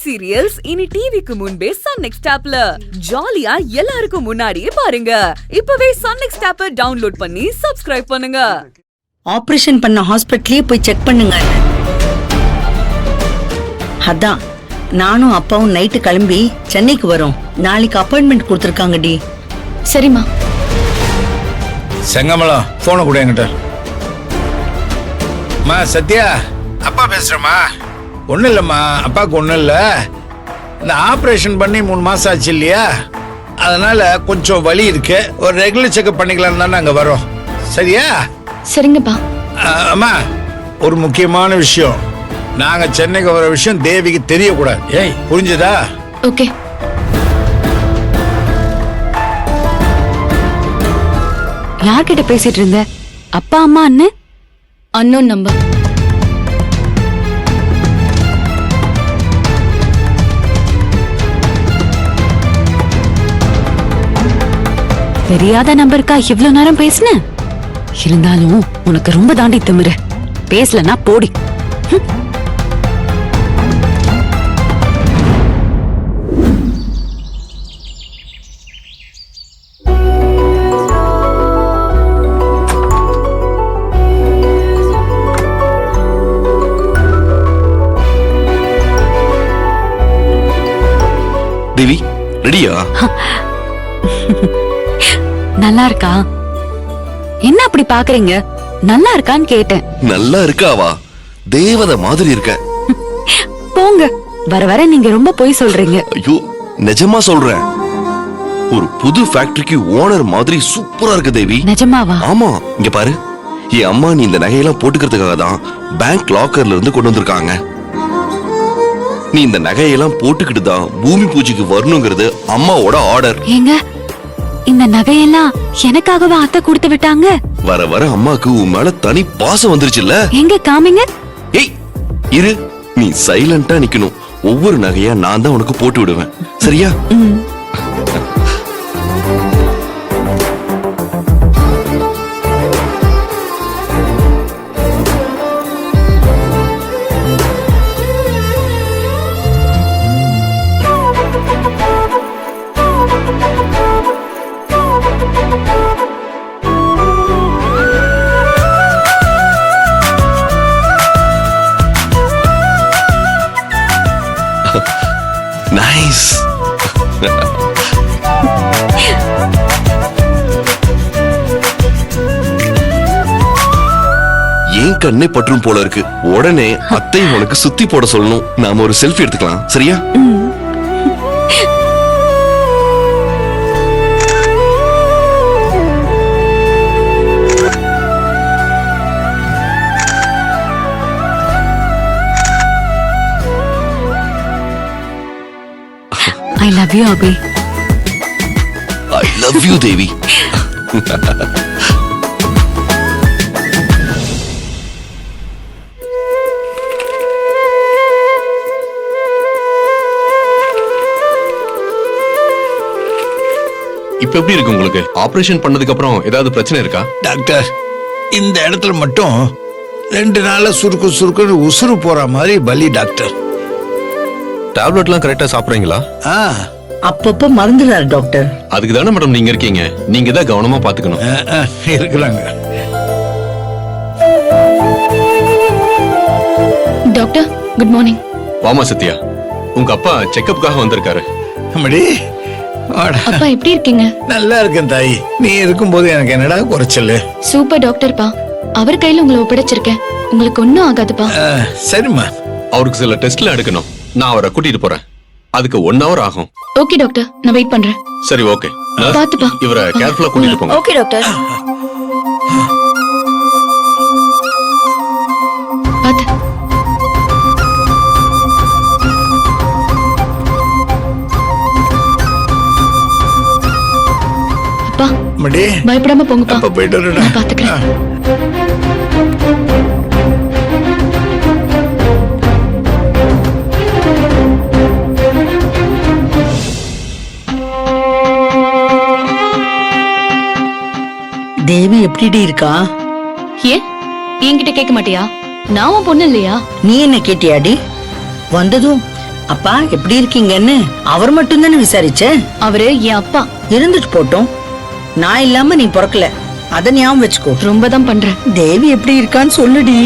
Web serials இனி டிவிக்கு முன்பே சன் நெக்ஸ்ட் ஆப்ல ஜாலியா எல்லாருக்கும் முன்னாடியே பாருங்க. இப்பவே சன் நெக்ஸ்ட் ஆப்பை டவுன்லோட் பண்ணி சப்ஸ்கிரைப் பண்ணுங்க. ஆபரேஷன் பண்ண ஹாஸ்பிட்டலே போய் செக் பண்ணுங்க. அதான் நானும் அப்பாவும் நைட்டு கிளம்பி சென்னைக்கு வரோம். நாளைக்கு அப்பாயின்மெண்ட் கொடுத்துருக்காங்க டி. சரிம்மா. செங்கமலம் போன கூட என்கிட்ட. மா சத்யா, அப்பா பேசுறமா? ஒன்றும் இல்லைம்மா, அப்பாவுக்கு ஒன்றும் இல்லை. இந்த ஆப்ரேஷன் பண்ணி 3 மாசம் ஆச்சு இல்லையா, அதனால கொஞ்சம் வலி இருக்கு. ஒரு ரெகுலர் செக்அப் பண்ணிக்கலாம் தான் நாங்கள் வரோம். சரியா? சரிங்கப்பா. அம்மா, ஒரு முக்கியமான விஷயம், நாங்க சென்னைக்கு வர விஷயம் தேவிக்கு தெரியக்கூடாது. ஏய், புரிஞ்சதா? ஓகே. யார்கிட்ட பேசிட்டு இருந்த? அப்பா அம்மா அண்ணன்? Unknown number. தெரியாத நம்பருக்கா இவ்வளவு நேரம் பேசின? இருந்தாலும் உனக்கு ரொம்ப தாண்டி திமிரு. பேசலன்னா போடி. தேவி, ரெடியா? நல்லா இருக்கா? என்ன அப்படி பாக்குறீங்க? நல்லா இருக்கான்னு கேட்டேன். நல்லா இருக்காவா? தேவதை மாதிரி இருக்க. போங்க, வர வர நீங்க ரொம்ப பொய் சொல்றீங்க. ஐயோ, நிஜமா சொல்றேன். ஒரு புது ஃபேக்டரிக்கு ஓனர் மாதிரி சூப்பரா இருக்கு தேவி. நிஜமாவா? ஆமா, இங்க பாரு. என் அம்மா நீ இந்த நகையெல்லாம் போட்டுக்கிறதுக்காக தான் பேங்க் லாக்கர்ல இருந்து கொண்டு வந்திருக்காங்க. நீ இந்த நகையெல்லாம் போட்டுக்கிட்டு தான் பூமி பூஜைக்கு வரணுங்கிறது அம்மாவோட ஆர்டர். ஏங்க, இந்த நகையெல்லாம் எனக்காகவா அத்தை கொடுத்து விட்டாங்க? வர வர அம்மாக்கு உன் மேல தனி பாசம் வந்துருச்சுல்ல. எங்க காமிங்க. ஏய் இரு, நீ சைலண்டா நிக்கணும். ஒவ்வொரு நகையா நான் தான் உனக்கு போட்டு விடுவேன். சரியா? நைஸ். ஏன் கண்ணே பற்றும் போல இருக்கு. உடனே அத்தை உனக்கு சுத்தி போட சொல்லணும். நாம ஒரு செல்ஃபி எடுத்துக்கலாம். சரியா? I love you, Abhi. I love you, Devi. இப்ப எப்படி இருக்கு உங்களுக்கு? ஆபரேஷன் பண்ணதுக்கு அப்புறம் ஏதாவது பிரச்சனை இருக்கா? டாக்டர், இந்த இடத்துல மட்டும் 2 நாள்ல சுருக்கு உசுறு போற மாதிரி வலி டாக்டர். டேப்லெட்லாம் கரெக்டா சாப்பிடுறீங்களா? அப்பப்ப மறந்துடுறாரு டாக்டர். அதுக்கு தானே மேடம் நீங்க இருக்கீங்க. நீங்க தான் கவனமா பாத்துக்கணும். இருக்கிறாங்க. Doctor, good morning. வாமா சத்யா, உங்க அப்பா செக்கப்புக்காக வந்திருக்காரு. அம்மாடி, அப்பா எப்படி இருக்கீங்க? நல்லா இருக்கேன் தாய். நீ இருக்கும்போது எனக்கு என்னடா குறைச்சல்? சூப்பர் டாக்டர்ப்பா. அவர் கையில உங்களை ஒப்படைச்சிருக்கேன். உங்களுக்கு ஒன்னும் ஆகாதுப்பா. சரிம்மா. அவருக்கு சில டெஸ்ட்ல எடுக்கணும். நான் அவரை கூட்டிட்டு போறேன். அதுக்கு 1 hour ஆகும். ஓகே டாக்டர், நான் வெயிட் பண்றேன். சரி, ஓகே. பாத்துப்பா. இவரை கேர்ஃபுல்லா கூட்டிட்டு போங்க. Okay doctor. பாத்து. அப்பா, பயப்படாம போங்கப்பா. அப்பா போயிட்டு வரேன். நான் பாத்துக்கிறேன். தேவி எப்படி இருக்கா? ஏன் என்கிட்ட கேட்க மாட்டியா? நான் உன் பொண்ணு இல்லையா? நீ என்ன கேட்டியாடி? வந்ததும் அப்பா எப்படி இருக்கீங்கன்னு அவர் மட்டும் தானே விசாரிச்ச? அவரு என் அப்பா. இருந்துட்டு போட்டோம். நான் இல்லாம நீ பிறக்கல, அத ஞாபகம் வச்சுக்கோ. ரொம்ப தான் பண்றேன். தேவி எப்படி இருக்கான்னு சொல்லுடி.